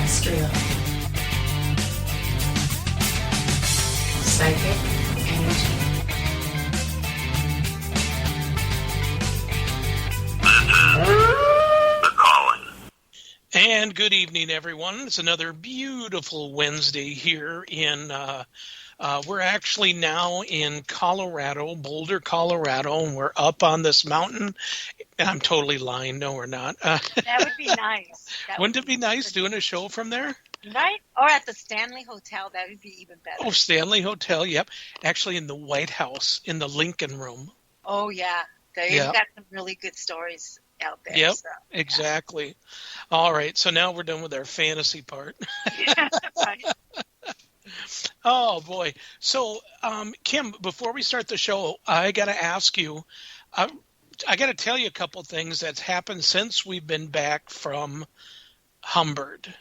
Terrestrial. Psychic Energy. The Calling. And good evening, everyone. It's another beautiful Wednesday here in, we're actually now in Colorado, Boulder, Colorado, and we're up on this mountain. And I'm totally lying. No, we're not. That would be nice. Wouldn't it be nice doing a show from there? Right? Or at the Stanley Hotel. That would be even better. Oh, Stanley Hotel. Yep. Actually in the White House, in the Lincoln Room. Oh, yeah. They've got some really good stories out there. Yep, so, exactly. Yeah. All right, so now we're done with our fantasy part. Yeah, right. Oh, boy. So, Kim, before we start the show, I got to ask you, I got to tell you a couple things that's happened since we've been back from Humbird.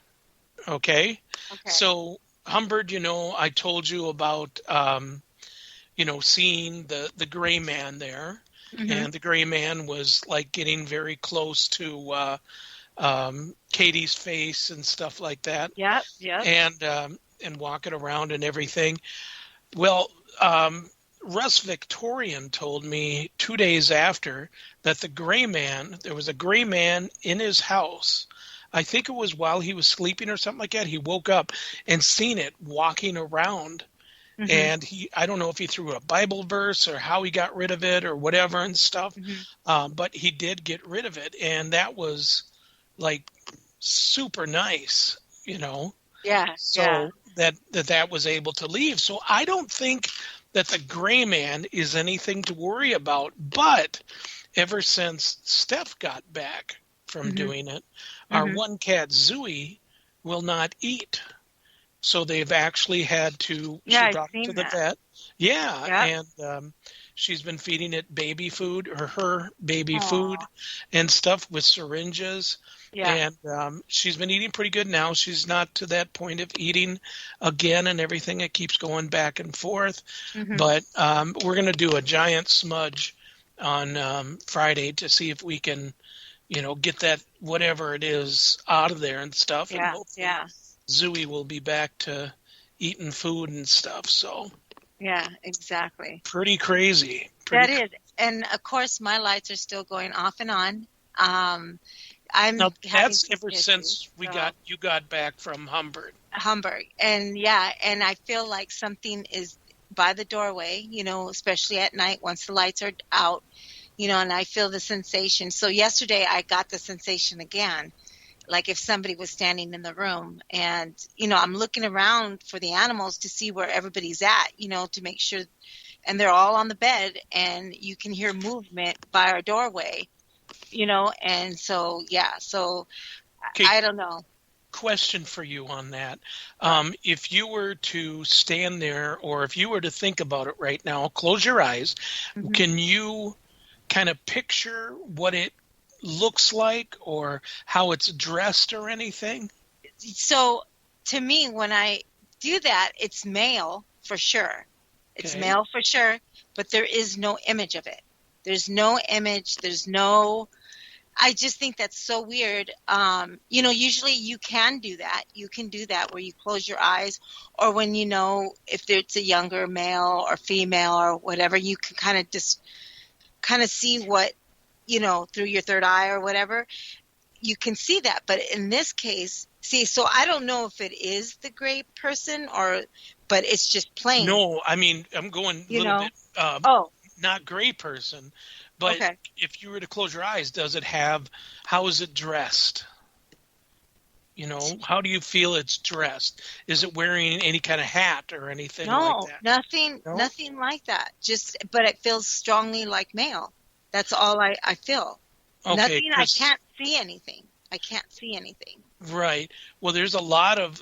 Okay? So, Humbird, I told you about, seeing the gray man there. Mm-hmm. And the gray man was like getting very close to Katie's face and stuff like that. Yeah. And walking around and everything. Well, Russ Victorian told me 2 days after that there was a gray man in his house. I think it was while he was sleeping or something like that. He woke up and seen it walking around. Mm-hmm. And I don't know if he threw a Bible verse or how he got rid of it or whatever and stuff. Mm-hmm. But he did get rid of it. And that was like super nice, Yeah. So that was able to leave. So I don't think that the gray man is anything to worry about. But ever since Steph got back from mm-hmm. doing it, mm-hmm. our one cat, Zooey, will not eat. So they've actually had to brought it to the vet. Yeah. And she's been feeding it baby food or her baby food and stuff with syringes. Yeah. And she's been eating pretty good now. She's not to that point of eating again and everything. It keeps going back and forth. Mm-hmm. But we're going to do a giant smudge on Friday to see if we can, get that whatever it is out of there and stuff. Yeah. And hopefully Zooey will be back to eating food and stuff. So yeah, exactly. Pretty crazy. That is. And of course my lights are still going off and on. That's ever since you got back from Humbird. And and I feel like something is by the doorway, especially at night once the lights are out, and I feel the sensation. So yesterday I got the sensation again, like if somebody was standing in the room, and, I'm looking around for the animals to see where everybody's at, to make sure, and they're all on the bed and you can hear movement by our doorway. And so, I don't know. Question for you on that. If you were to stand there or if you were to think about it right now, close your eyes. Mm-hmm. Can you kind of picture what it looks like or how it's dressed or anything? So to me, when I do that, it's male for sure. It's male for sure, but there is no image of it. There's no image. I just think that's so weird. Usually you can do that. You can do that where you close your eyes, or when if it's a younger male or female or whatever, you can kind of see what, through your third eye or whatever. You can see that. But in this case, so I don't know if it is the gray person but it's just plain. No, I mean, I'm going a little bit, not gray person. But if you were to close your eyes, how is it dressed? How do you feel it's dressed? Is it wearing any kind of hat or anything like that? Nothing like that. But it feels strongly like male. That's all I feel. Okay, nothing, I can't see anything. Right. Well, there was a lot of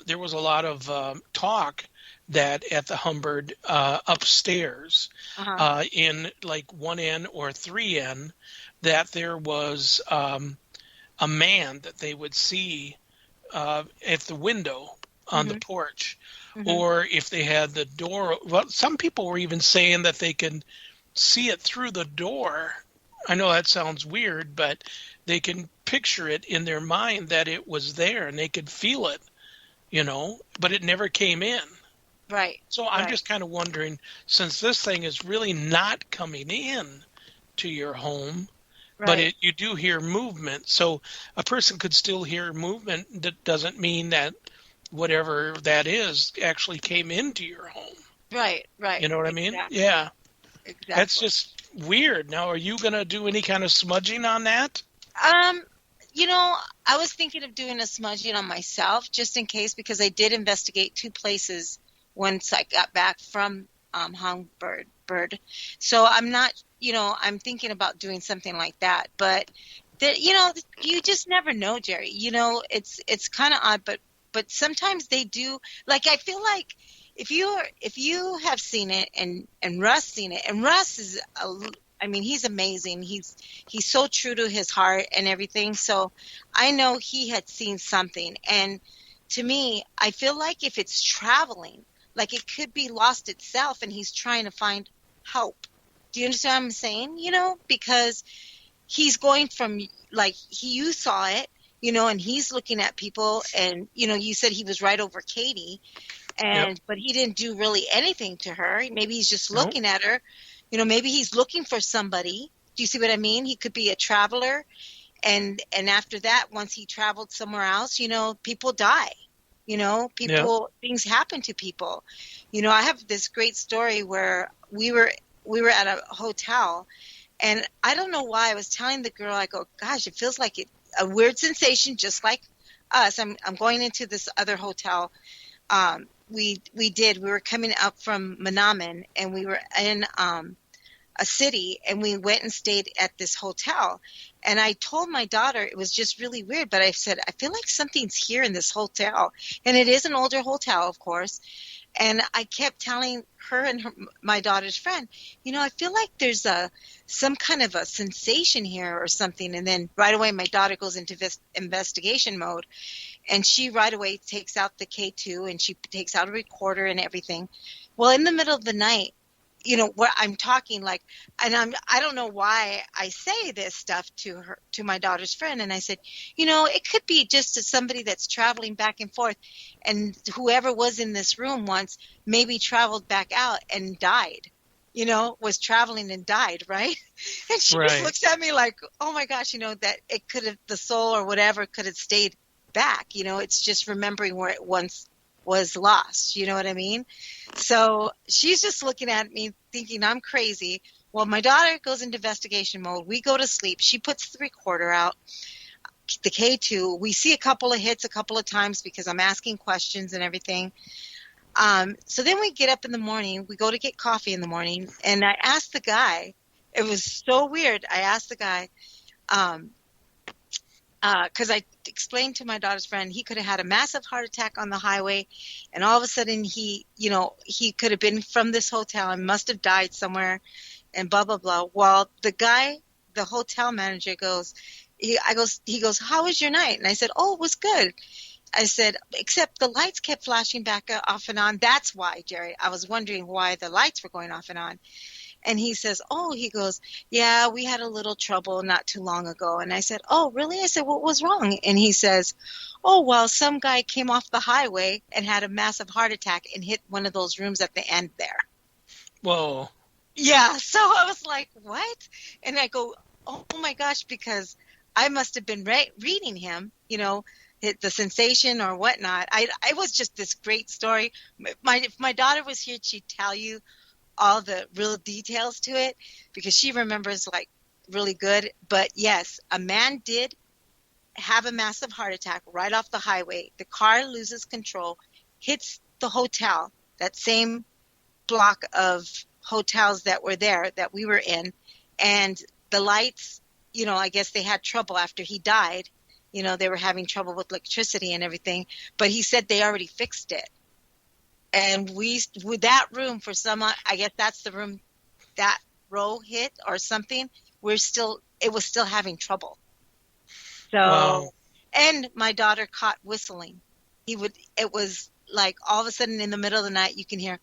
talk that at the Humbird upstairs in like 1N or 3N that there was a man that they would see at the window on the porch, or if they had the door. Well, some people were even saying that they could see it through the door. I know that sounds weird, but they can picture it in their mind that it was there and they could feel it but it never came in. Right. So I'm Right. just kind of wondering, since this thing is really not coming in to your home, but Right. you do hear movement. So a person could still hear movement. That doesn't mean that whatever that is actually came into your home. Right. Right. You know what I mean? Exactly. Yeah. That's Exactly. just weird. Now, are you going to do any kind of smudging on that? Um, I was thinking of doing a smudging on myself just in case because I did investigate two places once I got back from Hummingbird Bird. So I'm not, I'm thinking about doing something like that. But you just never know, Jerry. It's kind of odd, but sometimes they do. Like I feel like if you have seen it and Russ seen it, and Russ is I mean, he's amazing. He's so true to his heart and everything. So I know he had seen something. And to me, I feel like if it's traveling, like it could be lost itself and he's trying to find help. Do you understand what I'm saying? Because he's going from like you saw it, and he's looking at people and you said he was right over Katie Yep. but he didn't do really anything to her. Maybe he's just No. looking at her. Maybe he's looking for somebody. Do you see what I mean? He could be a traveler, and after that, once he traveled somewhere else, people die. Yeah. Things happen to people. I have this great story where we were at a hotel, and I don't know why I was telling the girl, I go, gosh, it feels like a weird sensation, just like us. I'm going into this other hotel. We were coming up from Manaman, and we were in a city, and we went and stayed at this hotel. And I told my daughter it was just really weird, but I said, I feel like something's here in this hotel. And it is an older hotel, of course. And I kept telling her and my daughter's friend, I feel like there's some kind of a sensation here or something. And then right away, my daughter goes into investigation mode. And she right away takes out the K2 and she takes out a recorder and everything. Well, in the middle of the night, what I'm talking like, and I don't know why I say this stuff to my daughter's friend. And I said, it could be just somebody that's traveling back and forth, and whoever was in this room once maybe traveled back out and died, was traveling and died, right? And she just Right. looks at me like, oh my gosh, that it could have, the soul or whatever could have stayed back. It's just remembering where it once was lost. You know what I mean? So she's just looking at me thinking I'm crazy. Well, my daughter goes into investigation mode. We go to sleep. She puts the recorder out, the K2. We see a couple of hits a couple of times because I'm asking questions and everything. So then we get up in the morning. We go to get coffee in the morning. And I asked the guy, it was so weird. I asked the guy, because I explained to my daughter's friend he could have had a massive heart attack on the highway, and all of a sudden he could have been from this hotel and must have died somewhere, and blah blah blah. Well, the hotel manager he goes, how was your night? And I said, oh, it was good. I said, except the lights kept flashing back off and on. That's why, Jerry. I was wondering why the lights were going off and on. And he says, he goes, yeah, we had a little trouble not too long ago. And I said, oh, really? I said, what was wrong? And he says, oh, well, some guy came off the highway and had a massive heart attack and hit one of those rooms at the end there. Whoa. Yeah. So I was like, what? And I go, oh my gosh, because I must have been reading him, the sensation or whatnot. I was just this great story. If my daughter was here, she'd tell you all the real details to it because she remembers like really good. But yes, a man did have a massive heart attack right off the highway. The car loses control, hits the hotel, that same block of hotels that were there that we were in. And the lights, I guess they had trouble after he died. They were having trouble with electricity and everything, but he said they already fixed it. And with that room for I guess that's the room that row hit or something. It was still having trouble. So, Wow. And my daughter caught whistling. It was like all of a sudden in the middle of the night, you can hear.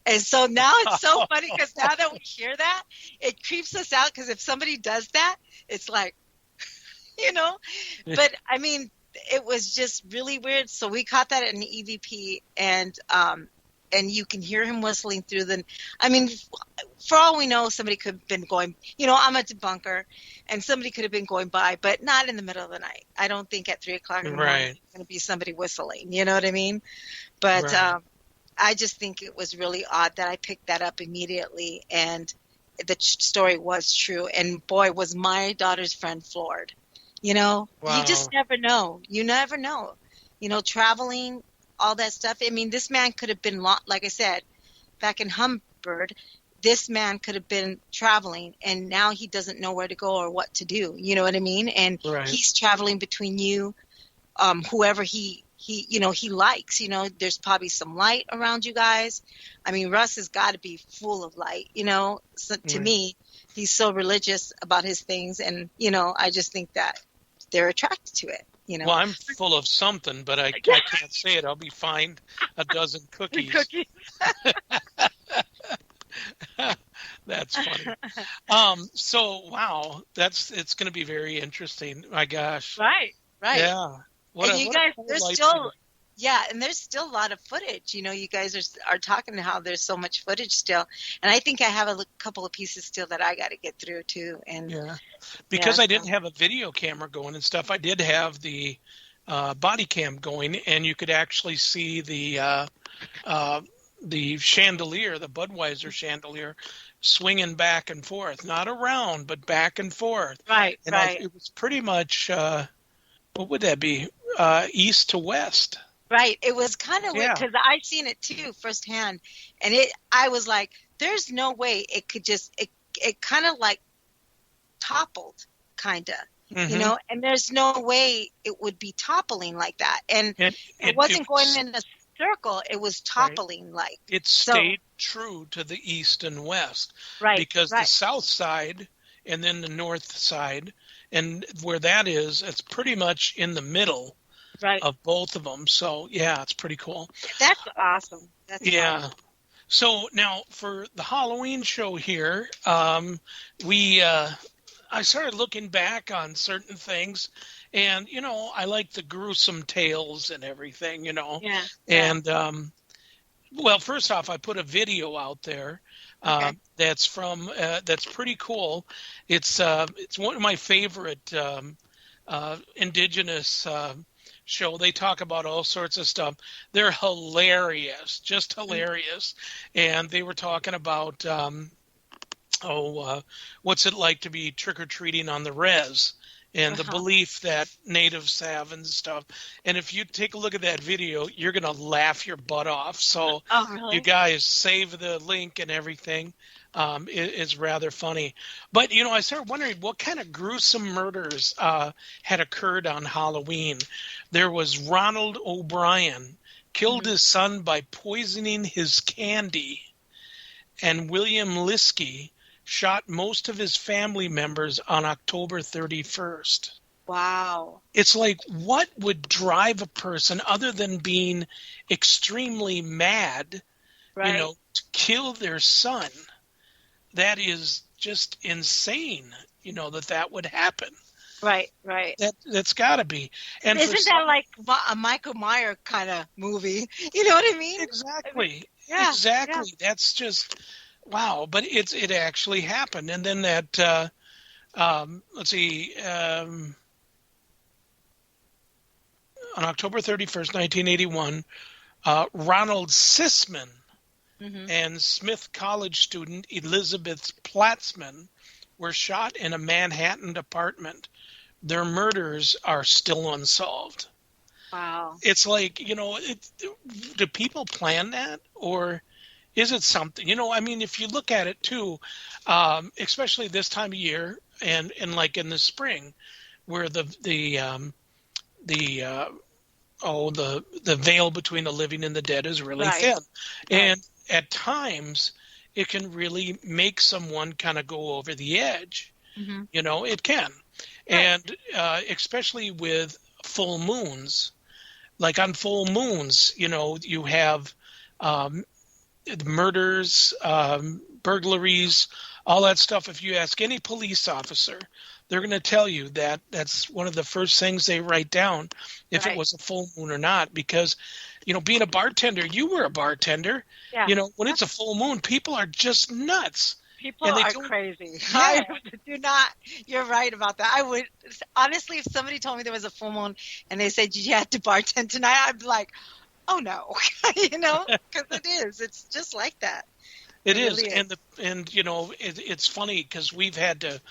And so now it's so funny because now that we hear that, it creeps us out because if somebody does that, it's like, you know. But I mean, it was just really weird. So we caught that in the EVP, and you can hear him whistling through the. I mean, for all we know, somebody could have been going. You know, I'm a debunker, and somebody could have been going by, but not in the middle of the night. I don't think at 3:00 in the morning there's going to be somebody whistling. You know what I mean? But I just think it was really odd that I picked that up immediately, and the story was true. And boy, was my daughter's friend floored. You know, you just never know. You never know. You know, traveling, all that stuff. I mean, this man could have been, like I said, back in Humbird, this man could have been traveling, and now he doesn't know where to go or what to do. You know what I mean? And he's traveling between you, whoever he likes. You know, there's probably some light around you guys. I mean, Russ has got to be full of light, you know. So to me, he's so religious about his things, and, you know, I just think that they're attracted to it. You know? Well, I'm full of something, but I can't say it. I'll be fined a dozen cookies. That's funny. So, wow, it's going to be very interesting. My gosh. Right. Yeah. And you guys, there's still, and there's still a lot of footage. You know, you guys are talking how there's so much footage still, and I think I have a couple of pieces still that I got to get through too. And because I didn't have a video camera going and stuff, I did have the body cam going, and you could actually see the chandelier, the Budweiser chandelier, swinging back and forth, not around, but back and forth. Right. And it was pretty much what would that be? East to west. Right. It was kind of weird because I seen it too firsthand, and I was like, "There's no way it could just it kind of like toppled, kind of, you know." And there's no way it would be toppling like that, and it wasn't going in a circle. It was toppling like. It stayed true to the east and west, because the south side and then the north side, and where that is, it's pretty much in the middle. Of both of them. So, yeah, it's pretty cool. That's awesome. Awesome. So now for the Halloween show here, I started looking back on certain things, and, you know, I like the gruesome tales and everything, you know. Yeah. And, well, first off, I put a video out there that's pretty cool. It's one of my favorite indigenous show. They talk about all sorts of stuff. They're hilarious, just hilarious. And they were talking about what's it like to be trick-or-treating on the res, and the belief that natives have and stuff. And if you take a look at that video, you're going to laugh your butt off. So you guys save the link and everything. Is rather funny. But, you know, I started wondering what kind of gruesome murders had occurred on Halloween. There was Ronald O'Brien, killed his son by poisoning his candy. And William Liskey shot most of his family members on October 31st. Wow. It's like, what would drive a person, other than being extremely mad, you know, to kill their son? That is just insane, you know, that would happen. Right. That's got to be. And isn't that like a Michael Myers kind of movie? You know what I mean? Exactly. Exactly. Yeah. That's just wow. But it actually happened. And then that let's see, on October 31st, 1981, Ronald Sisman and Smith College student Elizabeth Platzman were shot in a Manhattan apartment. Their murders are still unsolved. Wow. It's like, you know, do people plan that, or is it something? You know, I mean, if you look at it too, especially this time of year and like in the spring, where the veil between the living and the dead is really thin, and at times it can really make someone kind of go over the edge. You know, it can. And especially with full moons, like on full moons, you know, you have murders, burglaries, all that stuff. If you ask any police officer, they're going to tell you that that's one of the first things they write down, if it was a full moon or not. Because, being a bartender, you were a bartender. Yeah. When it's a full moon, people are just nuts. People are crazy. Yeah. I do not. You're right about that. I would honestly, if somebody told me there was a full moon and they said you had to bartend tonight, I'd be like, oh no, because it is. It's just like that. It is. And it's funny because we've had to,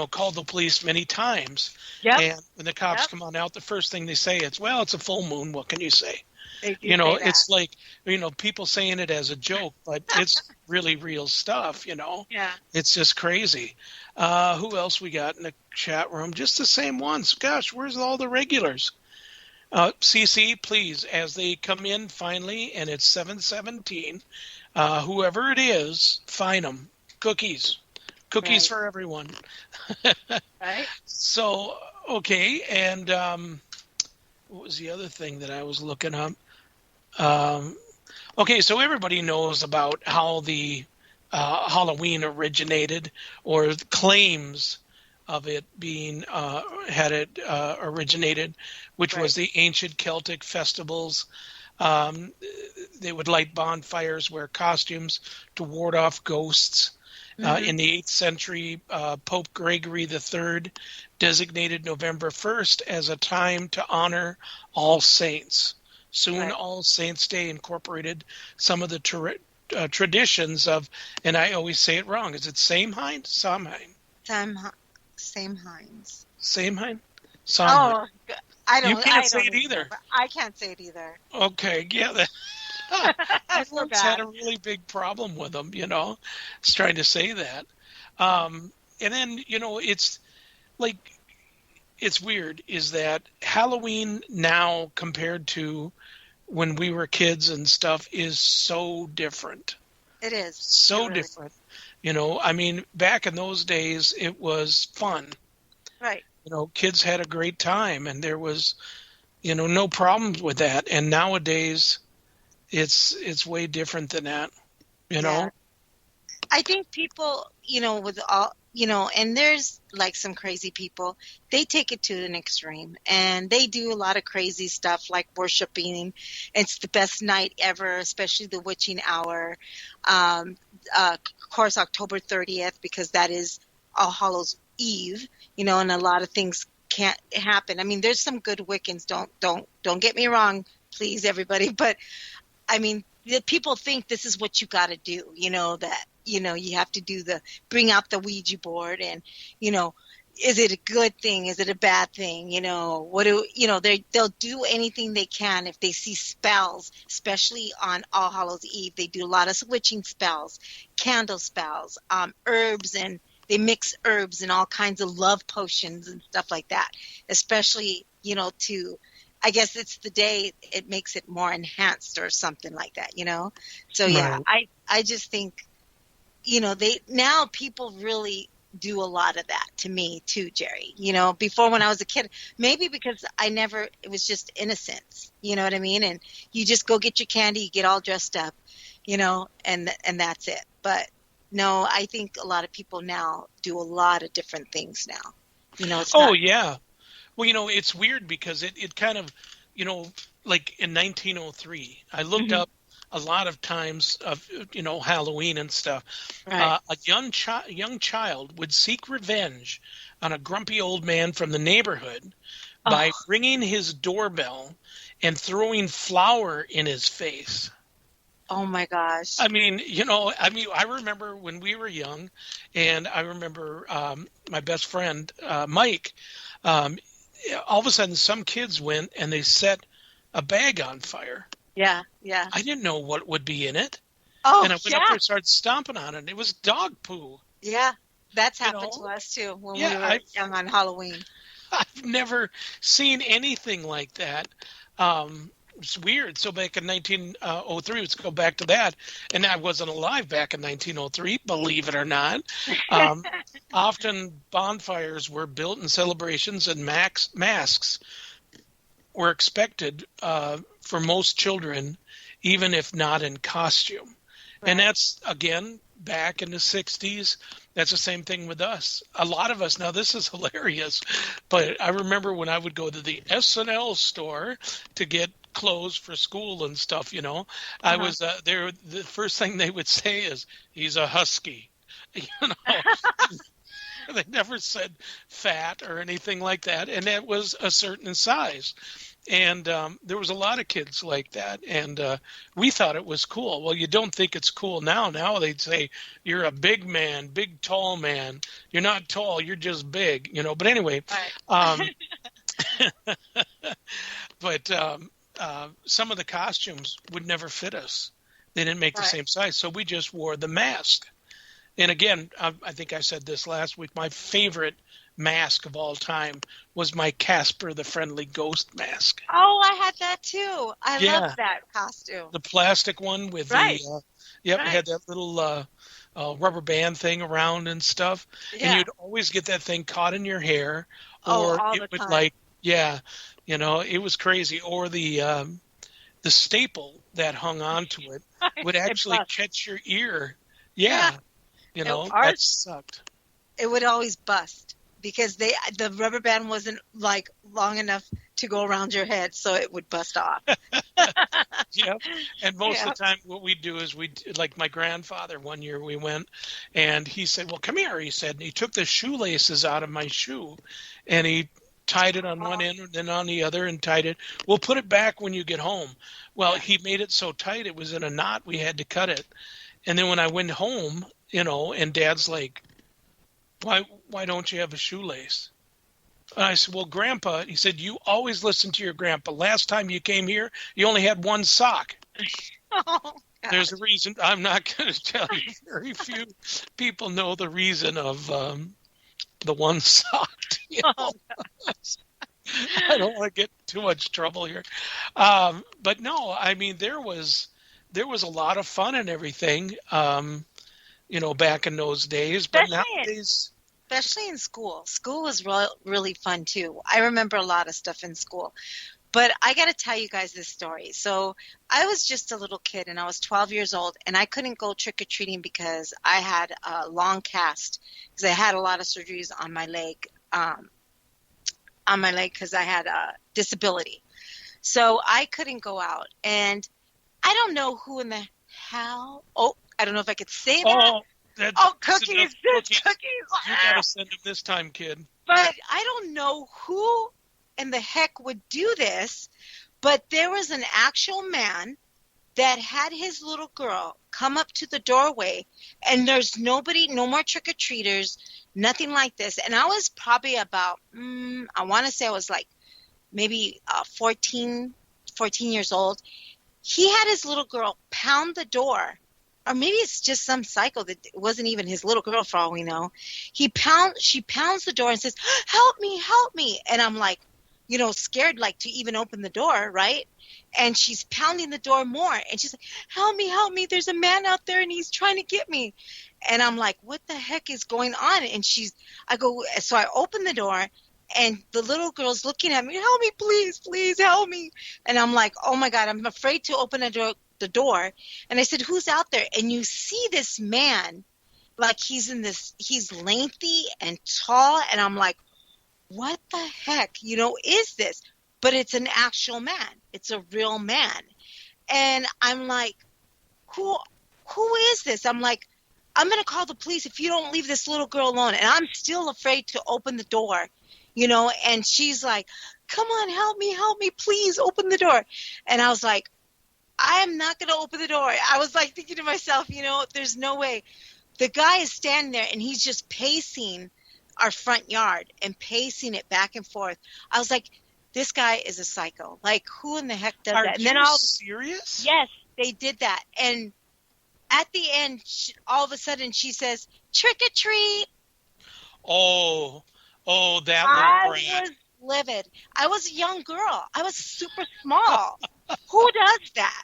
call the police many times. Yep. And when the cops come on out, the first thing they say is, well, it's a full moon. What can you say? It's like, people saying it as a joke, but it's really real stuff, Yeah. It's just crazy. Who else we got in the chat room? Just the same ones. Gosh, where's all the regulars? CC, please, as they come in finally, and it's 7:17, whoever it is, find them. Cookies for everyone. Right. So, okay, and what was the other thing that I was looking up? Okay, so everybody knows about how the Halloween originated, or claims of it being originated, which was the ancient Celtic festivals. They would light bonfires, wear costumes to ward off ghosts. In the 8th century, Pope Gregory III designated November 1st as a time to honor All Saints. Soon, All Saints Day incorporated some of the traditions of, and I always say it wrong. Is it Samhain? Samhain. Samhains. Samhain? Oh, I don't. You can't say it remember. either. I can't say it either. Okay, yeah. I've always had a really big problem with them, It's trying to say that. And then, it's like, it's weird is that Halloween now compared to when we were kids and stuff is so different. It is. So different. I mean, back in those days, it was fun. Right. Kids had a great time, and there was, no problems with that. And nowadays, it's way different than that, Yeah. I think people, with all, and there's like some crazy people, they take it to an extreme, and they do a lot of crazy stuff like worshiping. It's the best night ever, especially the witching hour. Of course, October 30th, because that is All Hallows Eve, and a lot of things can't happen. I mean, there's some good Wiccans. Don't get me wrong, please, everybody. But I mean, the people think this is what you got to do, that, you have to bring out the Ouija board and, is it a good thing? Is it a bad thing? They'll do anything they can if they see spells, especially on All Hallows Eve. They do a lot of witching spells, candle spells, herbs, and they mix herbs and all kinds of love potions and stuff like that, especially, I guess it's the day it makes it more enhanced or something like that, So, yeah, right. I just think, now people really do a lot of that to me too, Jerry. Before when I was a kid, maybe because it was just innocence, you know what I mean? And you just go get your candy, you get all dressed up, and that's it. But no, I think a lot of people now do a lot of different things now. Yeah. Well, it's weird because it kind of, like in 1903, I looked up a lot of times of, Halloween and stuff. Right. A young child would seek revenge on a grumpy old man from the neighborhood by ringing his doorbell and throwing flour in his face. Oh my gosh. I mean, I remember when we were young, and I remember my best friend, Mike, all of a sudden some kids went and they set a bag on fire. Yeah, yeah. I didn't know what would be in it. Oh, and I went up there and started stomping on it, and it was dog poo. Yeah, that's happened to us too when we were young on Halloween. I've never seen anything like that. It's weird. So back in 1903, let's go back to that. And I wasn't alive back in 1903, believe it or not. Often bonfires were built in celebrations, and masks were expected for most children, even if not in costume. Right. And that's, again, back in the 60s, that's the same thing with us. A lot of us, now this is hilarious, but I remember when I would go to the S&L store to get clothes for school and stuff, I was there. The first thing they would say is, he's a husky. They never said fat or anything like that. And that was a certain size. And there was a lot of kids like that. And we thought it was cool. Well, you don't think it's cool now. Now they'd say, you're a big man, big, tall man. You're not tall. You're just big, But anyway, but some of the costumes would never fit us. They didn't make the same size. So we just wore the mask. And again, I think I said this last week, my favorite mask of all time was my Casper the Friendly Ghost mask. Oh, I had that too. I love that costume. The plastic one with the, it had that little rubber band thing around and stuff. Yeah. And you'd always get that thing caught in your hair. Or it would it was crazy. Or the staple that hung onto it would actually catch your ear. Yeah. That sucked. It would always bust because the rubber band wasn't like long enough to go around your head, so it would bust off. Yeah, and most of the time what we do is like my grandfather, one year we went, and he said, well, come here, he said, and he took the shoelaces out of my shoe, and he tied it on one end and then on the other and tied it. We'll put it back when you get home. Well, he made it so tight it was in a knot, we had to cut it. And then when I went home, and Dad's like, why don't you have a shoelace? And I said, well, Grandpa, he said, you always listen to your grandpa. Last time you came here, you only had one sock. Oh, there's a reason. I'm not going to tell you. Very few people know the reason of the one sock. I don't want to get too much trouble here. But no, I mean, there was a lot of fun and everything, back in those days. But nowadays, especially in school. School was really fun too. I remember a lot of stuff in school. But I got to tell you guys this story. So I was just a little kid, and I was 12 years old, and I couldn't go trick-or-treating because I had a long cast because I had a lot of surgeries on my leg because I had a disability. So I couldn't go out. And I don't know who in the hell – I don't know if I could say that. Cookies. Cookies. You got to send them this time, kid. But I don't know who in the heck would do this, but there was an actual man that had his little girl come up to the doorway, and there's nobody, no more trick-or-treaters, nothing like this. And I was probably about, I want to say I was like maybe 14 years old. He had his little girl pound the door. Or maybe it's just some psycho that wasn't even his little girl for all we know. She pounds the door and says, help me. And I'm like, scared like to even open the door, right? And she's pounding the door more. And she's like, help me. There's a man out there and he's trying to get me. And I'm like, what the heck is going on? And so I open the door and the little girl's looking at me, help me, please help me. And I'm like, oh my God, I'm afraid to open the door. And I said, who's out there? And you see this man, like he's lengthy and tall. And I'm like, what the heck, is this? But it's an actual man. It's a real man. And I'm like, who is this? I'm like, I'm going to call the police if you don't leave this little girl alone. And I'm still afraid to open the door, and she's like, come on, help me, please open the door. And I was like, I am not going to open the door. I was like thinking to myself, there's no way. The guy is standing there and he's just pacing our front yard and pacing it back and forth. I was like, this guy is a psycho. Like, who in the heck does that? And then serious? Yes, they did that. And at the end, all of a sudden she says, trick or treat. Oh, that little brat. I was livid. I was a young girl. I was super small. Who does that?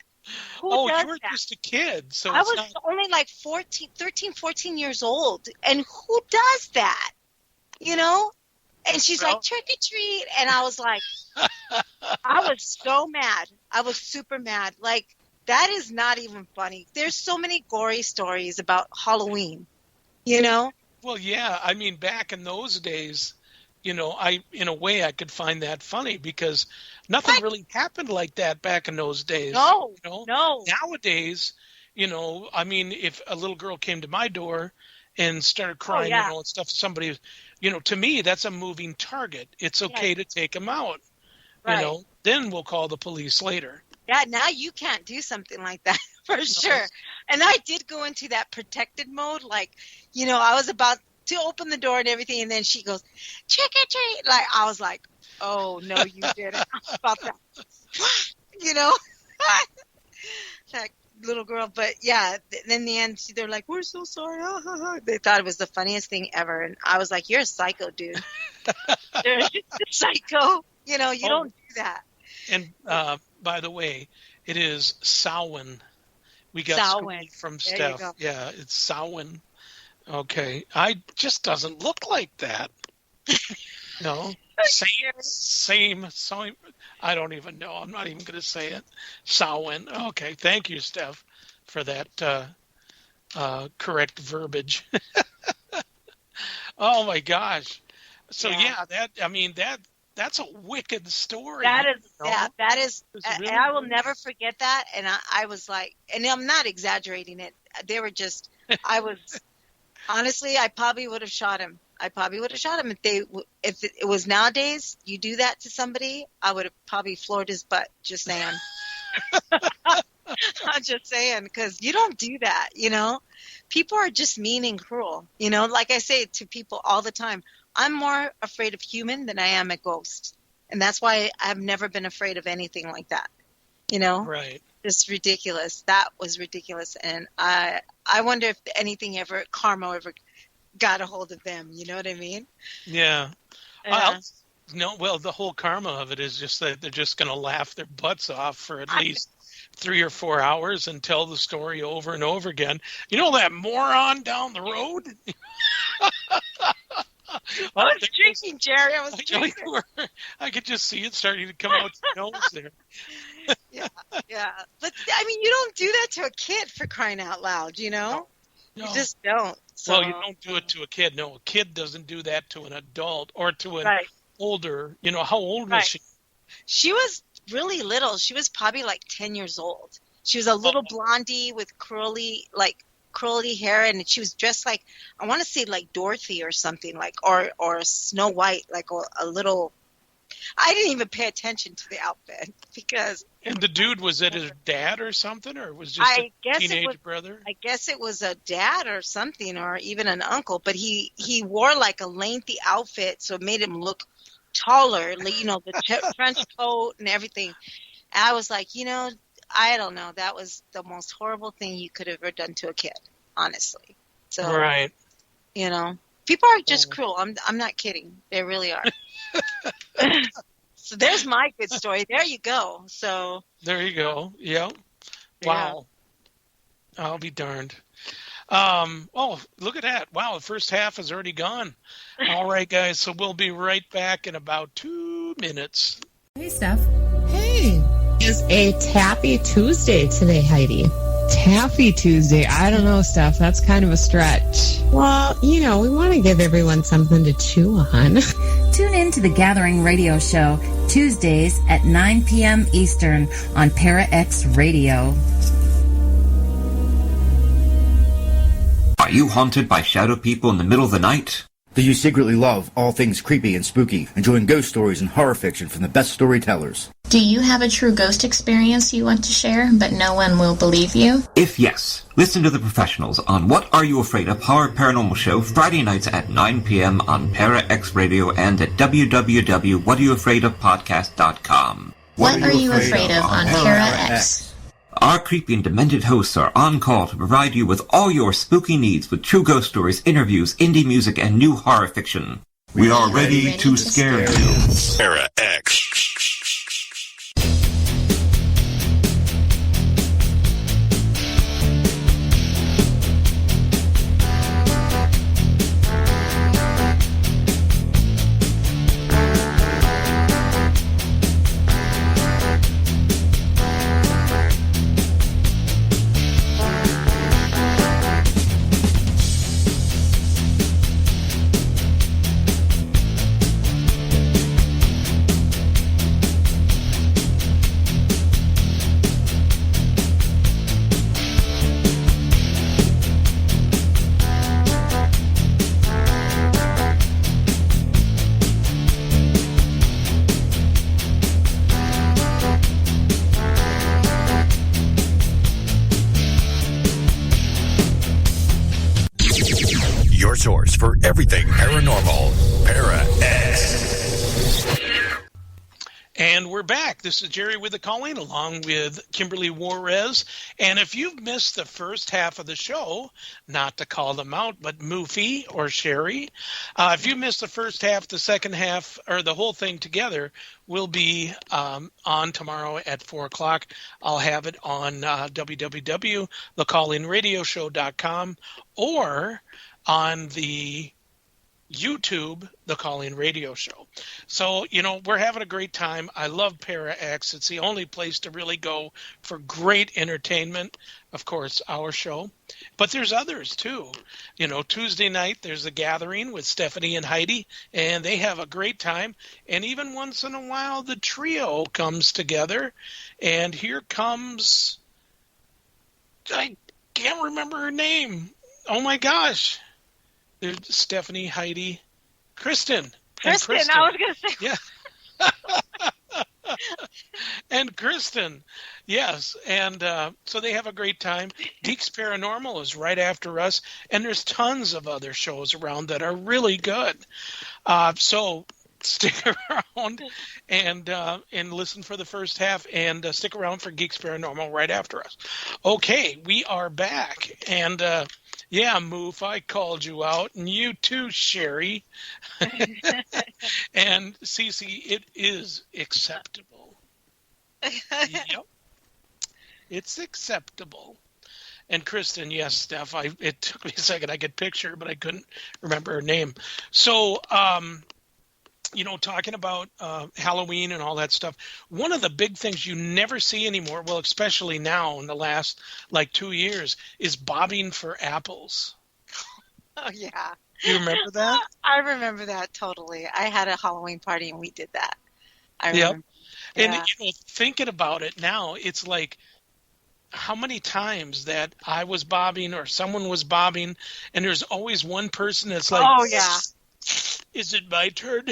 You were just a kid. So I was only like 13, 14 years old. And who does that? And she's like, trick or treat. And I was like, I was so mad. I was super mad. Like, That is not even funny. There's so many gory stories about Halloween, you know? Well, yeah. I mean, back in those days, in a way I could find that funny because nothing What? really happened like that back in those days. No, You know, no. nowadays, I mean, if a little girl came to my door and started Oh, crying, yeah. and stuff, somebody, to me, that's a moving target. It's okay to take them out. Right. Then we'll call the police later. Yeah, now you can't do something like that for sure. And I did go into that protected mode. Like, I was about to open the door and everything, and then she goes, trick or treat. Like, I was like, oh, no, you didn't. I was about that. That little girl. But, yeah, in the end, they're like, we're so sorry. They thought it was the funniest thing ever. And I was like, you're a psycho, dude. You're a psycho. You don't do that. And by the way, it is Samhain. We got Samhain from Steph. Yeah, it's Samhain. Okay, just doesn't look like that. No, same. I don't even know. I'm not even going to say it. Samhain. Okay, thank you, Steph, for that correct verbiage. Oh my gosh. So that's a wicked story. That is, really and I will never forget that. And I was like, and I'm not exaggerating it. They were just, honestly, I probably would have shot him. If it was nowadays, you do that to somebody, I would have probably floored his butt. Just saying. I'm just saying, because you don't do that, People are just mean and cruel, Like I say to people all the time, I'm more afraid of human than I am a ghost. And that's why I've never been afraid of anything like that. Right. It's ridiculous. That was ridiculous. And I wonder if karma ever got a hold of them. You know what I mean? Yeah. The whole karma of it is just that they're just going to laugh their butts off for at least 3 or 4 hours and tell the story over and over again. That moron down the road? I was drinking, Jerry. I was drinking. I could just see it starting to come out your nose there. Yeah. But, you don't do that to a kid, for crying out loud, No. You just don't. So, well, you don't do it to a kid. No, a kid doesn't do that to an adult or to an older. How old was she? She was really little. She was probably like 10 years old. She was a little blondie with curly hair, and she was dressed like, I want to say like Dorothy or something, like or Snow White, like a little. I didn't even pay attention to the outfit because. And the dude, was it his dad or something, or was just a teenage brother? I guess it was a dad or something, or even an uncle. But he wore like a lengthy outfit, so it made him look taller. The French coat and everything. And I was like, I don't know. That was the most horrible thing you could have ever done to a kid, honestly. So, right. People are just cruel. I'm not kidding. They really are. So there's my good story. There you go. So there you go. Yep. Wow. Yeah. I'll be darned. Oh, look at that. Wow, the first half is already gone. All right, guys. So we'll be right back in about 2 minutes. Hey, Steph. Hey. It's a Taffy Tuesday today, Heidi. Taffy Tuesday. I don't know, Steph. That's kind of a stretch. Well, we want to give everyone something to chew on. Tune in to the Gathering Radio Show Tuesdays at 9 p.m. Eastern on Para X Radio. Are you haunted by shadow people in the middle of the night? Do you secretly love all things creepy and spooky, enjoying ghost stories and horror fiction from the best storytellers? Do you have a true ghost experience you want to share, but no one will believe you? If yes, listen to the professionals on What Are You Afraid Of? Horror Paranormal Show Friday nights at 9 p.m. on Para X Radio and at www.whatareyouafraidofpodcast.com. What Are You Afraid Of on Para X? Our creepy and demented hosts are on call to provide you with all your spooky needs with true ghost stories, interviews, indie music, and new horror fiction. We are ready to scare you. Para X. everything paranormal. Para-X. And we're back. This is Jerry with the Calling, along with Kimberly Juarez. And if you've missed the first half of the show, not to call them out, but Moofy or Sherry, if you missed the first half, the second half, or the whole thing together, will be on tomorrow at 4 o'clock. I'll have it on www.thecallingradioshow.com or on the YouTube, The Calling Radio Show. So, we're having a great time. I love Para-X. It's the only place to really go for great entertainment. Of course, our show. But there's others, too. Tuesday night, there's a gathering with Stephanie and Heidi, and they have a great time. And even once in a while, the trio comes together. And here comes... I can't remember her name. Oh, my gosh. There's Stephanie, Heidi, Kristen. I was going to say. Yeah. And Kristen, yes. And so they have a great time. Deeks Paranormal is right after us. And there's tons of other shows around that are really good. So stick around and listen for the first half, and stick around for Geeks Paranormal right after us. Okay, we are back. And... yeah, Moof, I called you out, and you too, Sherry. And Cece, it is acceptable. Yep. It's acceptable. And Kristen, yes, Steph, it took me a second. I could picture her, but I couldn't remember her name. So, talking about Halloween and all that stuff, one of the big things you never see anymore, well, especially now in the last, 2 years, is bobbing for apples. Oh, yeah. You remember that? I remember that totally. I had a Halloween party, and we did that. I remember. Yep. And, thinking about it now, it's like how many times that I was bobbing or someone was bobbing, and there's always one person that's like, oh, yeah. Is it my turn?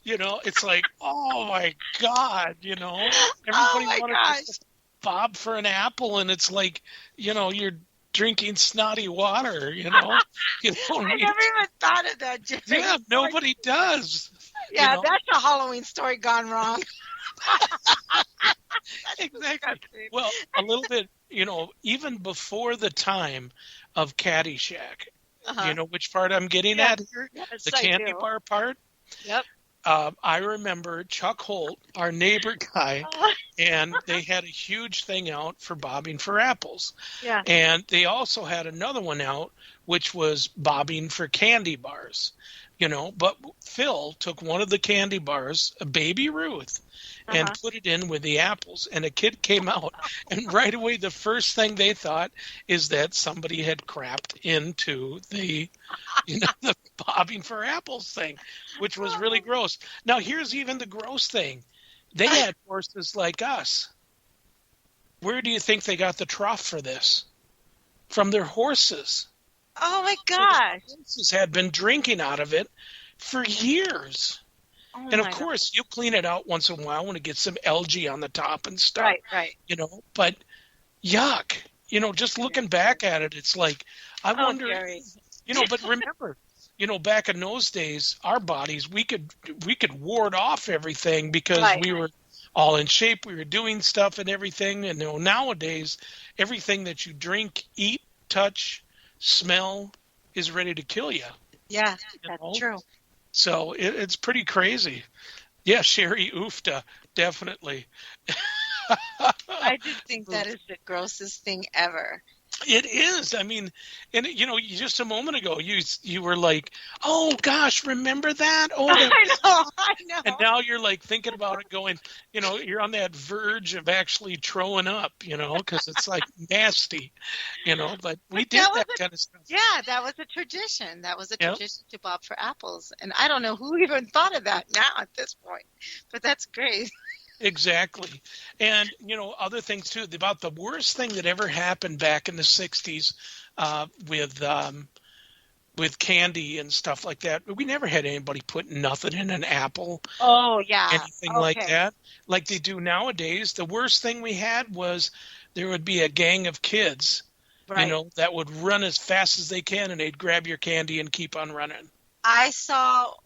It's like, oh my God, everybody wanted to bob for an apple, and it's like, you're drinking snotty water, I never even thought of that, Jerry. Yeah, nobody does. Yeah, that's a Halloween story gone wrong. Exactly. Well, a little bit, even before the time of Caddyshack. You know which part I'm getting at here? Yes, the candy bar part? Yep. I remember Chuck Holt, our neighbor guy, and they had a huge thing out for bobbing for apples. Yeah. And they also had another one out, which was bobbing for candy bars. But Phil took one of the candy bars, a Baby Ruth, and put it in with the apples, and a kid came out, and right away the first thing they thought is that somebody had crapped into the the bobbing for apples thing, which was really gross. Now here's even the gross thing. They had horses like us. Where do you think they got the trough for this? From their horses. Oh my gosh. So the horses had been drinking out of it for years. Oh, and of course, you clean it out once in a while when it gets some algae on the top and stuff. Right. But yuck. Just looking back at it, it's like, I wonder, Gary. But remember, back in those days, our bodies, we could ward off everything because we were all in shape. We were doing stuff and everything. And nowadays, everything that you drink, eat, touch, smell is ready to kill you. Yeah, that's true. So it's pretty crazy. Yeah, Sherry Oofta, definitely. I just think that is the grossest thing ever. It is. I mean, and just a moment ago, you were like, "Oh gosh, remember that?" Oh, I know. And now you're like thinking about it, going, you're on that verge of actually throwing up, because it's like nasty, But we did that kind of stuff. Yeah, that was a tradition. That was a tradition to bob for apples, and I don't know who even thought of that now at this point, but that's great. Exactly. And, other things, too, about the worst thing that ever happened back in the 60s with candy and stuff like that. We never had anybody put nothing in an apple. Oh, yeah. Anything like that. Like they do nowadays. The worst thing we had was there would be a gang of kids, you know, that would run as fast as they can, and they'd grab your candy and keep on running.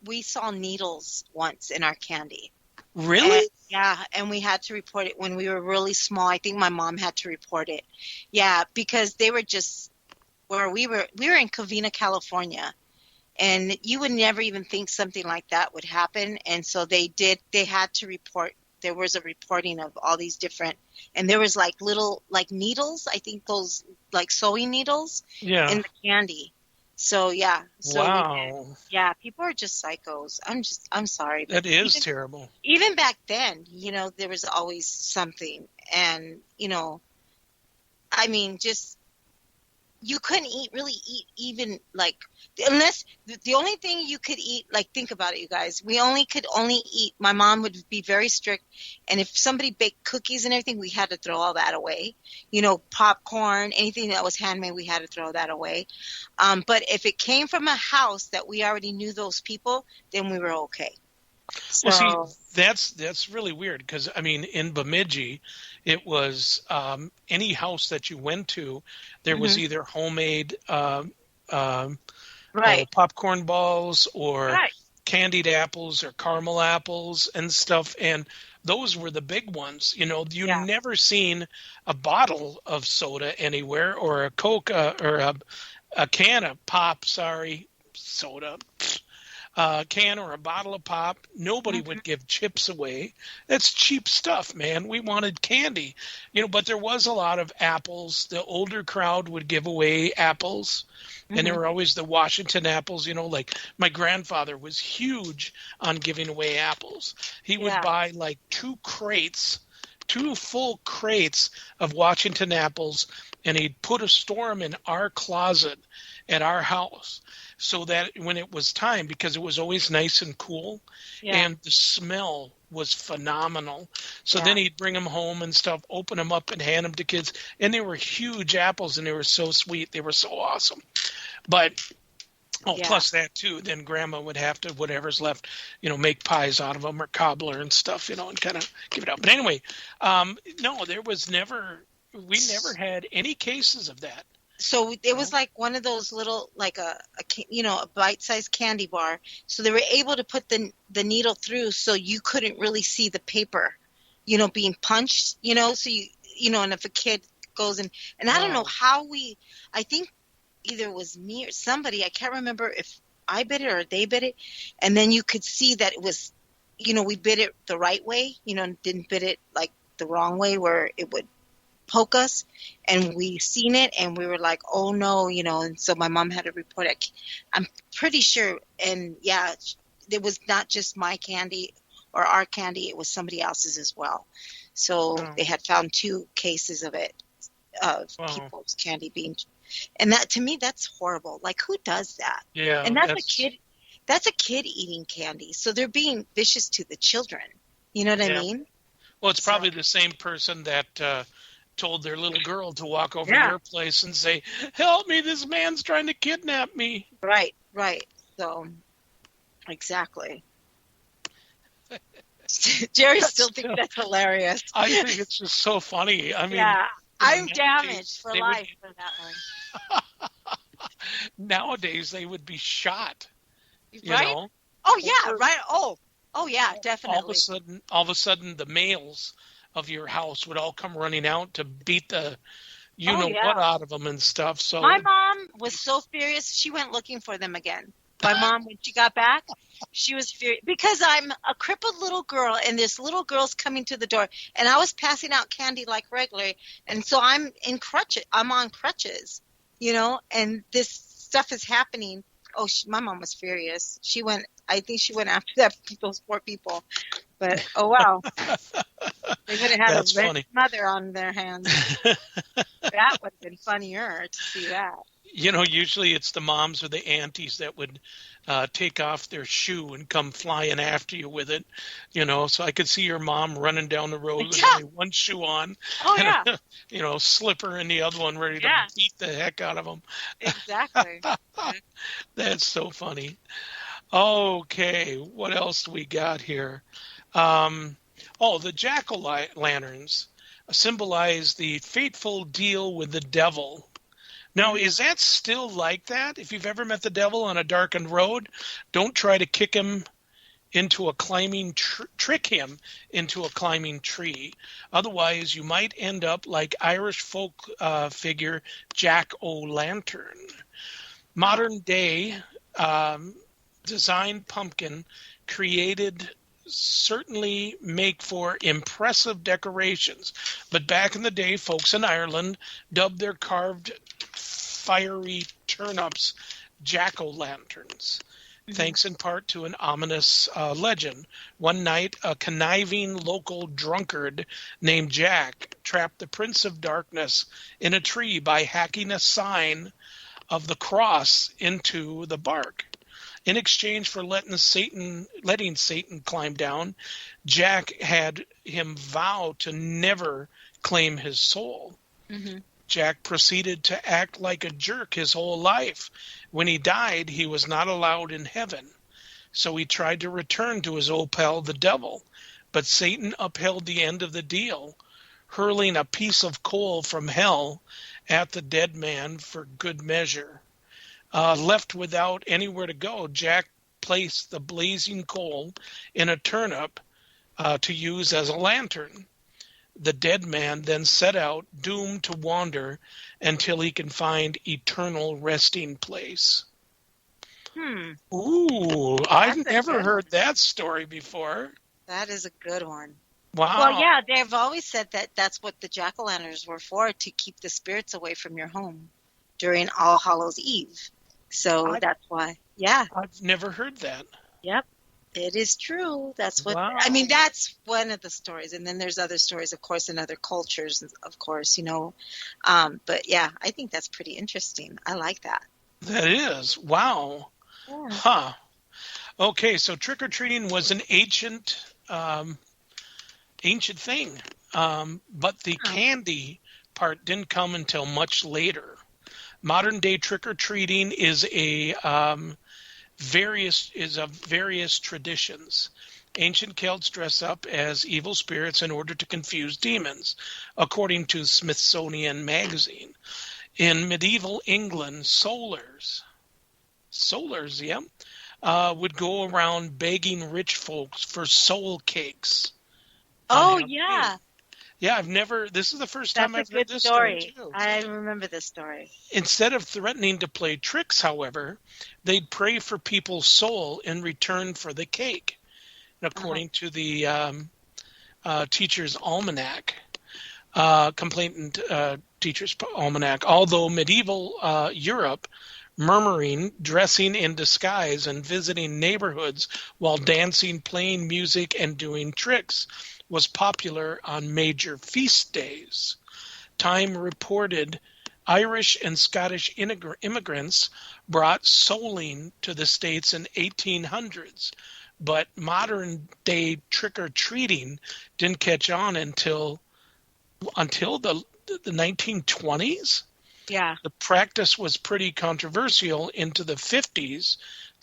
We saw needles once in our candy. Really? And, yeah, and we had to report it when we were really small. I think my mom had to report it. Yeah, because they were just where we were in Covina, California, and you would never even think something like that would happen. And so they had to report. There was a reporting of all these different, and there was like little like needles, I think those like sewing needles in the candy. So yeah. So wow. Yeah, people are just psychos. I'm sorry. That is terrible. Even back then, you know, there was always something. And, you know, I mean, just, you couldn't really eat even like, unless the only thing you could eat, like, think about it, you guys. We could only eat, my mom would be very strict. And if somebody baked cookies and everything, we had to throw all that away. You know, popcorn, anything that was handmade, we had to throw that away. But if it came from a house that we already knew those people, then we were okay. So, well, see, that's really weird because, I mean, in Bemidji, it was any house that you went to, there was either homemade popcorn balls or candied apples or caramel apples and stuff, and those were the big ones. You know, you never seen a bottle of soda anywhere or a Coke or a can of pop, soda. Can or a bottle of pop. Nobody would give chips away. That's cheap stuff, man. We wanted candy, you know, but there was a lot of apples. The older crowd would give away apples, and there were always the Washington apples, you know, like my grandfather was huge on giving away apples. He would buy like 2 full crates of Washington apples, and he'd store them in our closet at our house, so that when it was time, because it was always nice and cool, and the smell was phenomenal. So then he'd bring them home and stuff, open them up and hand them to kids. And they were huge apples, and they were so sweet. They were so awesome. But, plus that too, then Grandma would have to, whatever's left, you know, make pies out of them or cobbler and stuff, you know, and kind of give it up. But anyway, no, there was we never had any cases of that. So it was like one of those little, like a bite-sized candy bar. So they were able to put the needle through, so you couldn't really see the paper, you know, being punched, you know. So you know, and if a kid goes in, and I don't know how I think either it was me or somebody, I can't remember if I bit it or they bit it, and then you could see that it was, you know, we bit it the right way, you know, and didn't bit it like the wrong way where it would poke us, and we seen it, and we were like, oh no, you know. And so my mom had to report it. I'm pretty sure, and it was not just my candy or our candy, it was somebody else's as well. So they had found 2 cases of it, of people's candy being, and that, to me, that's horrible. Like, who does that? Yeah, and that's a kid eating candy, so they're being vicious to the children, you know what I mean? Well, it's probably the same person that told their little girl to walk over to your place and say, help me, this man's trying to kidnap me. Right. So, exactly. Jerry still thinks that's hilarious. I think it's just so funny. I mean, I'm damaged for life for that one. Nowadays, they would be shot. You right? know? Oh, yeah, right. Oh, yeah, definitely. All of a sudden, the males of your house would all come running out to beat the what out of them and stuff. So my mom was so furious, she went looking for them again. My mom, when she got back, she was furious because I'm a crippled little girl, and this little girl's coming to the door, and I was passing out candy like regular, and so I'm on crutches, you know, and this stuff is happening. Oh, my mom was furious. I think she went after those poor people. But, oh, wow. They would have had a red mother on their hands. That would have been funnier to see that. You know, usually it's the moms or the aunties that would take off their shoe and come flying after you with it. You know, so I could see your mom running down the road with only one shoe on. Oh, and a slipper in the other one ready to beat the heck out of them. Exactly. That's so funny. Okay, what else do we got here? The jack-o'-lanterns symbolize the fateful deal with the devil. Now, is that still like that? If you've ever met the devil on a darkened road, don't try to trick him into a climbing tree. Otherwise, you might end up like Irish folk figure Jack O'Lantern. Modern day designed pumpkin created certainly make for impressive decorations, but back in the day, folks in Ireland dubbed their carved fiery turnips jack-o'-lanterns, thanks in part to an ominous legend. One night, a conniving local drunkard named Jack trapped the Prince of Darkness in a tree by hacking a sign of the cross into the bark. In exchange for letting Satan climb down, Jack had him vow to never claim his soul. Mm-hmm. Jack proceeded to act like a jerk his whole life. When he died, he was not allowed in heaven. So he tried to return to his old pal, the devil. But Satan upheld the end of the deal, hurling a piece of coal from hell at the dead man for good measure. Left without anywhere to go, Jack placed the blazing coal in a turnip to use as a lantern. The dead man then set out, doomed to wander until he can find eternal resting place. Ooh, I've never heard that story before. That is a good one. Wow. Well, yeah, they've always said that that's what the jack-o'-lanterns were for, to keep the spirits away from your home during All Hallows Eve. So that's why. Yeah. I've never heard that. Yep. It is true. That's what, wow. I mean, that's one of the stories. And then there's other stories, of course, in other cultures, of course, you know. But yeah, I think that's pretty interesting. I like that. That is. Wow. Yeah. Huh. Okay, so trick-or-treating was an ancient thing. But the candy part didn't come until much later. Modern day trick-or-treating is of various traditions. Ancient Celts dress up as evil spirits in order to confuse demons, according to Smithsonian Magazine. In medieval England, solars, would go around begging rich folks for soul cakes. Oh, yeah. Yeah, this is the first time I've heard this story too. I remember this story. Instead of threatening to play tricks, however, they'd pray for people's soul in return for the cake. And according to the Teacher's Almanac, Complainant Teacher's Almanac, although medieval Europe, murmuring, dressing in disguise, and visiting neighborhoods while dancing, playing music, and doing tricks was popular on major feast days. Time reported Irish and Scottish immigrants brought souling to the States in 1800s, but modern-day trick-or-treating didn't catch on until the 1920s. Yeah. The practice was pretty controversial into the 50s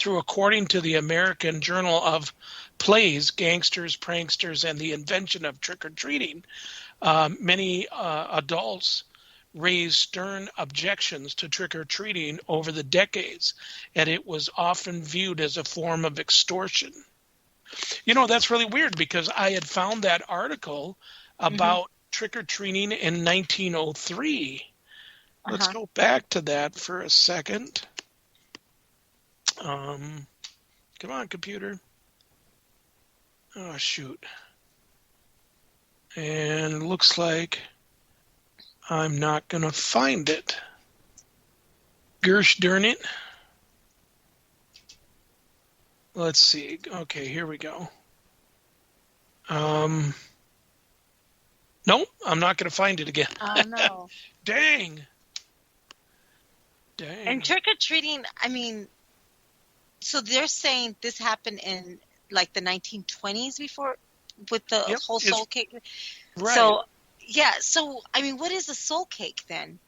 according to the American Journal of Plays, Gangsters, Pranksters, and the Invention of Trick-or-Treating. Many adults raised stern objections to trick-or-treating over the decades, and it was often viewed as a form of extortion. You know, that's really weird because I had found that article about trick-or-treating in 1903. Let's go back to that for a second. Come on, computer. Oh, shoot. And looks like I'm not going to find it. Gersh darn it. Let's see. Okay, here we go. Nope, I'm not going to find it again. Oh, no. Dang. And trick-or-treating, I mean, so they're saying this happened in like the 1920s before with the whole soul cake. Right. So, yeah. So, I mean, what is a soul cake then?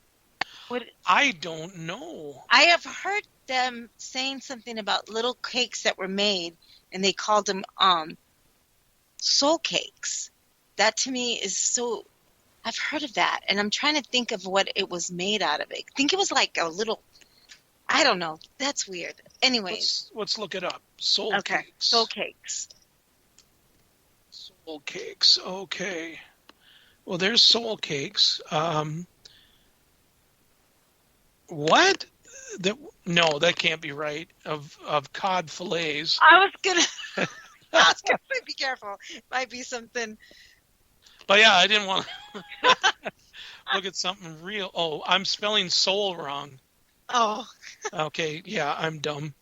I don't know. I have heard them saying something about little cakes that were made, and they called them soul cakes. That to me is so. I've heard of that, and I'm trying to think of what it was made out of. I think it was like a little, I don't know. That's weird. Anyways. Let's look it up. Soul Okay. cakes. Soul cakes. Soul cakes. Okay. Well, there's soul cakes. What? No, that can't be right. Of cod fillets. I was gonna say, be careful. It might be something. But yeah, I didn't want to look at something real. Oh, I'm spelling soul wrong. Oh. Okay, yeah, I'm dumb.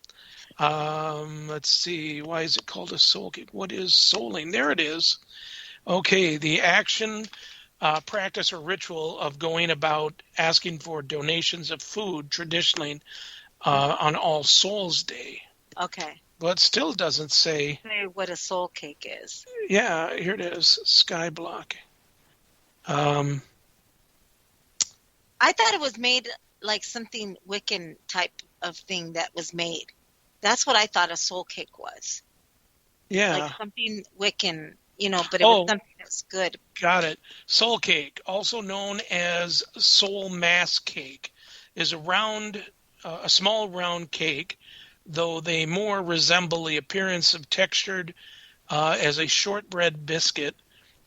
Let's see. Why is it called a soul cake? What is souling? There it is. Okay, the action, practice, or ritual of going about asking for donations of food traditionally on All Souls Day. Okay. But still doesn't say what a soul cake is. Yeah, here it is. Skyblock. I thought it was made like something Wiccan type of thing that was made. That's what I thought a soul cake was. Yeah. Like something Wiccan, but it was something that was good. Got it. Soul cake, also known as soul mass cake, is a small round cake, though they more resemble the appearance of textured as a shortbread biscuit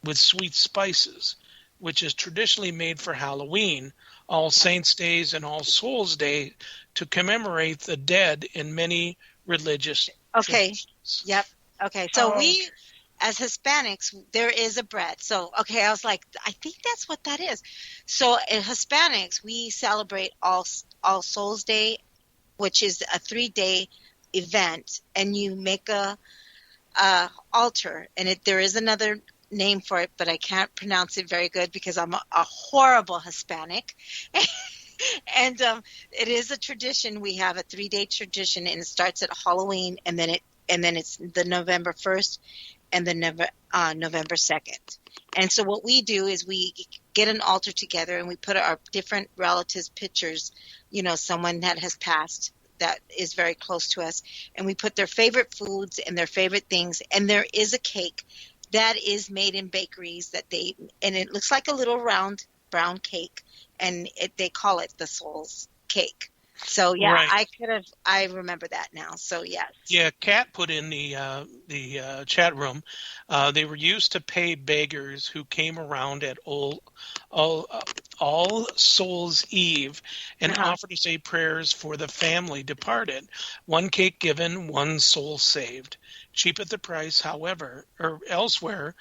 with sweet spices, which is traditionally made for Halloween, All Saints' Days, and All Souls' Day to commemorate the dead in many religious traditions. Yep. Okay. So we, as Hispanics, there is a bread. So, okay, I was like, I think that's what that is. So in Hispanics, we celebrate All Souls' Day, which is a 3-day event, and you make a altar, and there is another name for it, but I can't pronounce it very good because I'm a horrible Hispanic. And it is a tradition. We have a 3-day tradition, and it starts at Halloween, and then it's the November 1st and the November 2nd. And so what we do is we get an altar together, and we put our different relatives' pictures, someone that has passed that is very close to us, and we put their favorite foods and their favorite things, and there is a cake that is made in bakeries and it looks like a little round brown cake, and they call it the Soul's cake. So yeah, right. I remember that now. So yes. Yeah, Kat put in the chat room. They were used to pay beggars who came around at All Souls Eve and offered to say prayers for the family departed. One cake given, one soul saved. Cheap at the price, however, or elsewhere,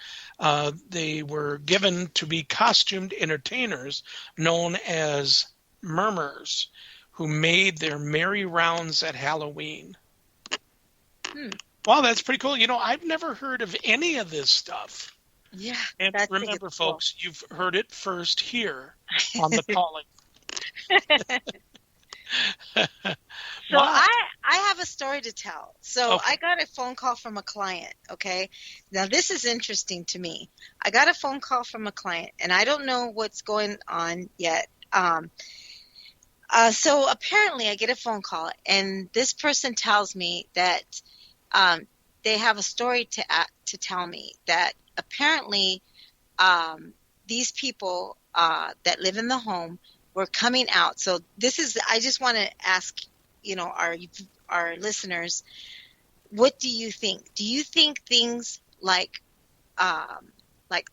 they were given to be costumed entertainers known as murmurs, who made their merry rounds at Halloween. Wow, that's pretty cool. I've never heard of any of this stuff. Yeah. And remember, folks, you've heard it first here on the Calling. So wow. I have a story to tell. So I got a phone call from a client, okay? Now, this is interesting to me. I got a phone call from a client, and I don't know what's going on yet. So apparently I get a phone call, and this person tells me that they have a story to tell me, that apparently these people that live in the home were coming out. So I just want to ask, our listeners, what do you think? Do you think things like the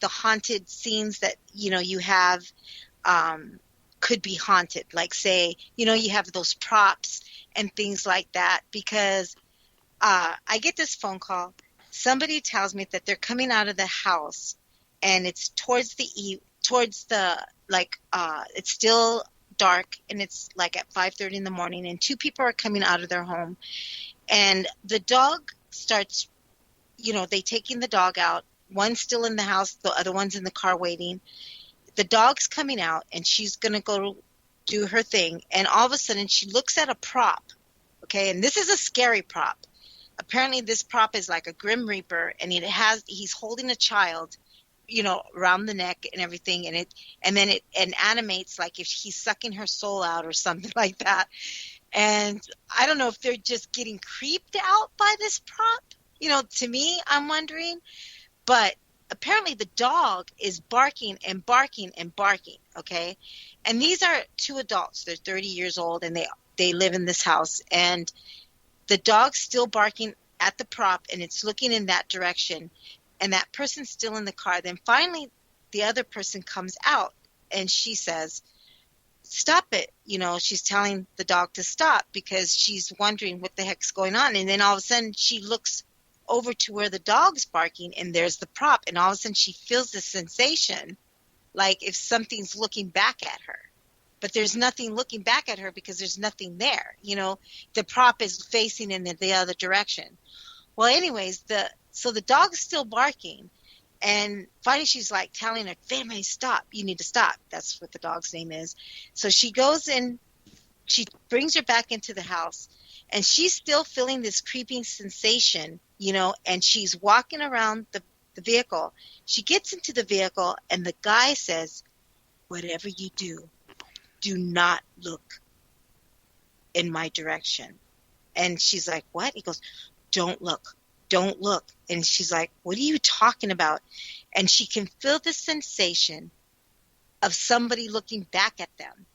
haunted scenes that, you have could be haunted? Like, say, you have those props and things like that, because I get this phone call. Somebody tells me that they're coming out of the house, and it's towards it's still dark, and it's like at 5:30 in the morning, and 2 people are coming out of their home, and the dog starts, they taking the dog out. One's still in the house, the other one's in the car waiting. The dog's coming out, and she's going to go do her thing, and all of a sudden she looks at a prop, okay, and this is a scary prop. Apparently this prop is like a Grim Reaper, and he's holding a child, around the neck and everything, and then it animates like if he's sucking her soul out or something like that. And I don't know if they're just getting creeped out by this prop. To me, I'm wondering, but apparently the dog is barking and barking and barking, okay? And these are two adults. They're 30 years old, and they live in this house. And the dog's still barking at the prop, and it's looking in that direction. And that person's still in the car. Then finally, the other person comes out, and she says, stop it. You know, she's telling the dog to stop because she's wondering what the heck's going on. And then all of a sudden, she looks over to where the dog's barking, and there's the prop. And all of a sudden, she feels this sensation like if something's looking back at her. But there's nothing looking back at her because there's nothing there. You know, the prop is facing in the other direction. Well, anyways, so the dog's still barking. And finally, she's like telling her, family, stop. You need to stop. That's what the dog's name is. So she goes in. She brings her back into the house. And she's still feeling this creeping sensation, you know, and she's walking around the vehicle. She gets into the vehicle, and the guy says, whatever you do not look in my direction. And she's like, what? He goes, don't look. Don't look. And she's like, what are you talking about? And she can feel the sensation of somebody looking back at them.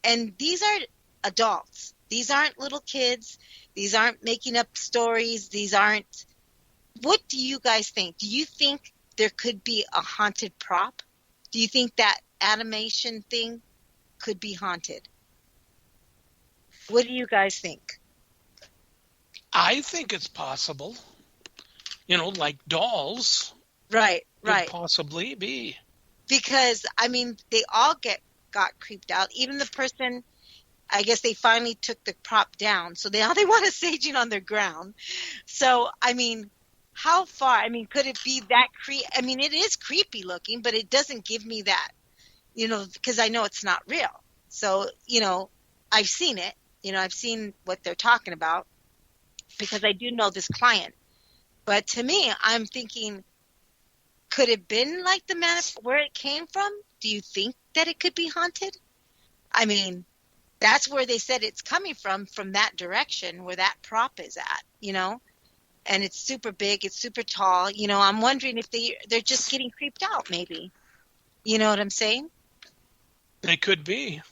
And these are adults. These aren't little kids. These aren't making up stories. These aren't. What do you guys think? Do you think there could be a haunted prop? Do you think that animation thing could be haunted? What do you guys think? I think it's possible. You know, like dolls. Right. Could possibly be. Because, I mean, they all got creeped out. Even the person, I guess they finally took the prop down. So now they want a staging on their ground. So, I mean, how far? I mean, could it be that I mean, it is creepy looking, but it doesn't give me that, you know, because I know it's not real. So, you know, I've seen it. You know, I've seen what they're talking about because I do know this client. But to me, I'm thinking, could it have been like where it came from? Do you think that it could be haunted? I mean, that's where they said it's coming from that direction where that prop is at, you know? And it's super big, it's super tall. You know, I'm wondering if they're just getting creeped out, maybe. You know what I'm saying? They could be.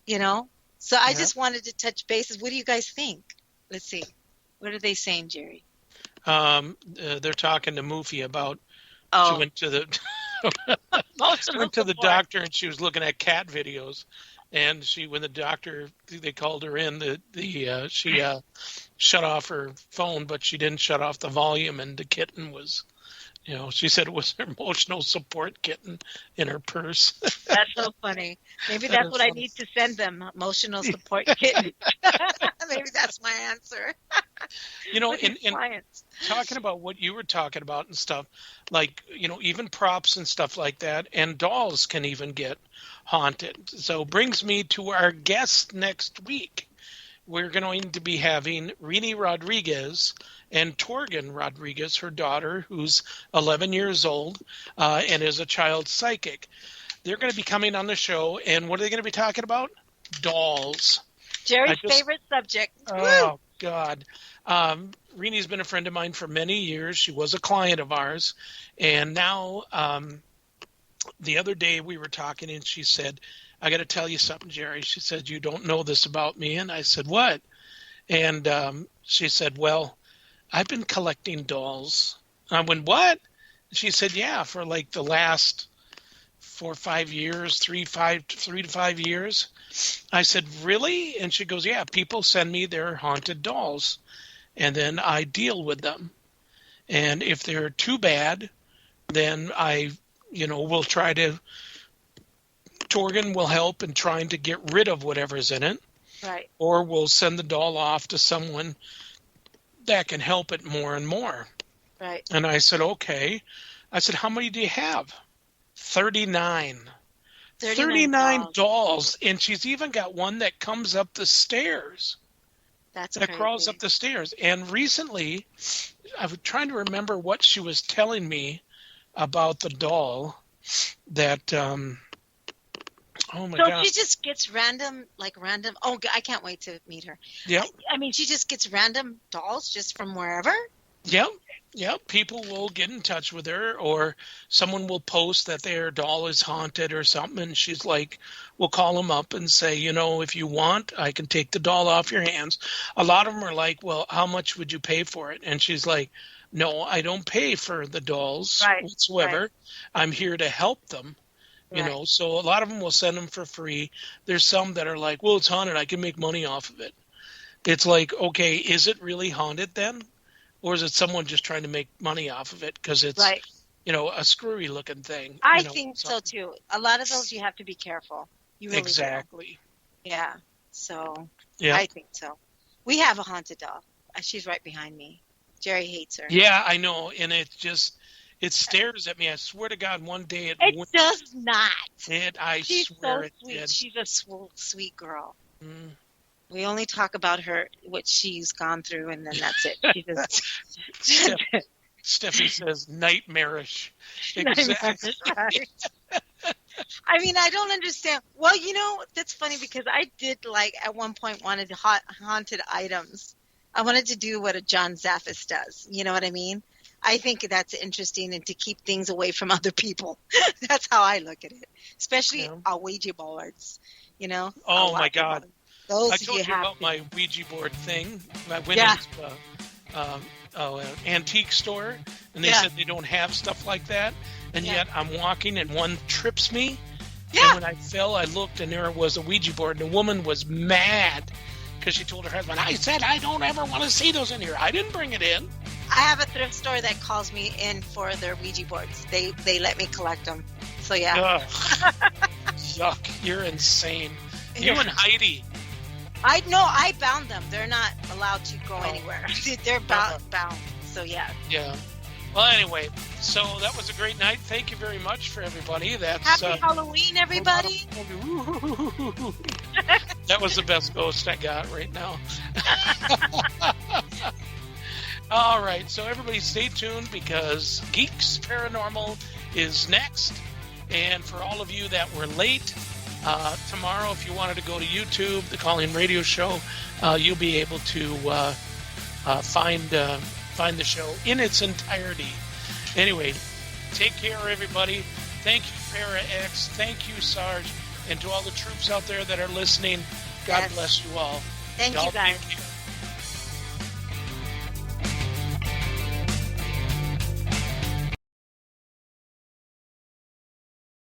You know? So I just wanted to touch bases. What do you guys think? Let's see. What are they saying, Jerry? They're talking to Moofy about she went to the doctor and she was looking at cat videos, and when the doctor, they called her in, she shut off her phone, but she didn't shut off the volume, and the kitten was, you know, she said it was her emotional support kitten in her purse. That's so funny. Maybe that's what funny. I need to send them, emotional support kitten. Maybe that's my answer. You know, in talking about what you were talking about and stuff, like, you know, even props and stuff like that, and dolls can even get haunted. So brings me to our guest next week. We're going to be having Rini Rodriguez and Torgan Rodriguez, her daughter, who's 11 years old and is a child psychic. They're going to be coming on the show, and what are they going to be talking about? Dolls. Jerry's favorite subject. Oh, Woo! God. Rini's been a friend of mine for many years. She was a client of ours. And now the other day we were talking, and she said, I got to tell you something, Jerry. She said, you don't know this about me. And I said, what? And she said, well, I've been collecting dolls. And I went, what? She said, yeah, for like the last 4 or 5 years, 3 to 5 years. I said, really? And she goes, yeah, people send me their haunted dolls, and then I deal with them. And if they're too bad, then I, you know, will try to, Torgan will help in trying to get rid of whatever's in it. Right. Or we'll send the doll off to someone that can help it more and more. Right. And I said, okay. I said, how many do you have? 39. 39 dolls, and she's even got one that comes up the stairs. That crawls up the stairs. And recently, I was trying to remember what she was telling me about the doll that, oh my God. So she just gets random, oh, I can't wait to meet her. Yeah. I mean, she just gets random dolls just from wherever? Yep. People will get in touch with her, or someone will post that their doll is haunted or something, and she's like, we'll call them up and say, if you want, I can take the doll off your hands. A lot of them are like, well, how much would you pay for it? And she's like, no, I don't pay for the dolls whatsoever. Right. I'm here to help them. Right. So a lot of them will send them for free. There's some that are like, well, it's haunted. I can make money off of it. It's like, okay, is it really haunted then? Or is it someone just trying to make money off of it because it's, a screwy looking thing? I think so too. A lot of those you have to be careful. You really exactly. Do. Yeah. So I think so. We have a haunted doll. She's right behind me. Jerry hates her. Yeah, I know, and it stares at me. I swear to God, one day it does not. She's swear so it sweet. did. She's a sweet girl. We only talk about her, what she's gone through, and then that's it. She just... Steffi says nightmarish. Exactly. Right. I mean, I don't understand. Well, that's funny because I did, at one point wanted haunted items. I wanted to do what a John Zaffis does. You know what I mean? I think that's interesting, and to keep things away from other people. That's how I look at it, especially Ouija boards. Oh, my God. Those I told you about my Ouija board thing. I went into an antique store, and they said they don't have stuff like that. And yet I'm walking, and one trips me. Yeah. And when I fell, I looked, and there was a Ouija board. And the woman was mad because she told her husband, I said I don't ever want to see those in here. I didn't bring it in. I have a thrift store that calls me in for their Ouija boards. They let me collect them. So, yeah. Yuck. You're insane. You and Heidi. I bound them. They're not allowed to go anywhere. They're bound. So, yeah. Yeah. Well, anyway, so that was a great night. Thank you very much for everybody. Happy Halloween, everybody. That was the best ghost I got right now. All right, so everybody stay tuned because Geeks Paranormal is next. And for all of you that were late, tomorrow, if you wanted to go to YouTube, the Call-In Radio Show, you'll be able to find the show in its entirety. Anyway, take care, everybody. Thank you, Para X. Thank you, Sarge. And to all the troops out there that are listening, God bless you all. Thank you, guys.